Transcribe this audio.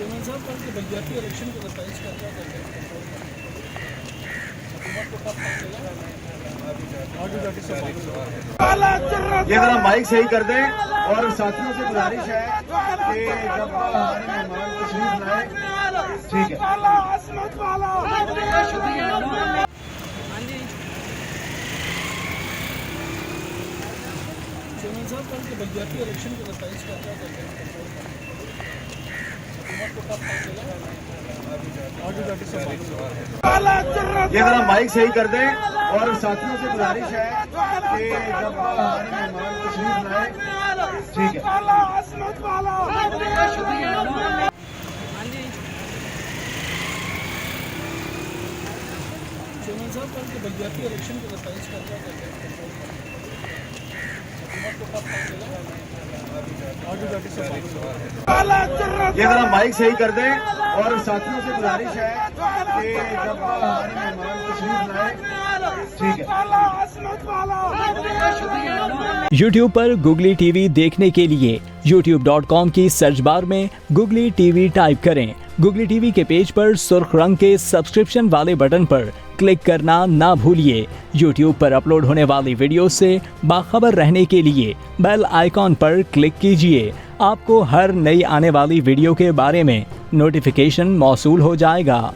Chairman साहब, कल के बलदियाती इलेक्शन को बताइए क्या क्या कर रहे हैं हुकूमत को कब पता चला? ये जरा माइक सही कर दें और साथियों से गुजारिश है कि जब हमारे मेहमान तशरीफ लाए, ठीक है। चेयरमैन साहब, कल के बलदियाती इलेक्शन को बताइए क्या क्या कर रहे हैं हुकूमत को कब पता चला? ये जरा माइक सही कर दें और साथियों से गुजारिश है कि जब हमारे मेहमान तशरीफ लाए, ठीक है। चेयरमैन साहब, कल के बलदियाती इलेक्शन को बताइए क्या क्या कर रहे हैं हुकूमत को कब पता चला? ये जरा माइक सही कर दें और साथियों से गुजारिश है कि जब हमारे मेहमान तशरीफ लाए, ठीक है। YouTube पर गुगली टीवी देखने के लिए youtube.com की सर्च बार में गुगली टीवी टाइप करें। गुगली टीवी के पेज पर सुर्ख रंग के सब्सक्रिप्शन वाले बटन पर क्लिक करना ना भूलिए। YouTube पर अपलोड होने वाली वीडियो से बाखबर रहने के लिए बेल आइकॉन पर क्लिक कीजिए। आपको हर नई आने वाली वीडियो के बारे में नोटिफिकेशन मौसूल हो जाएगा।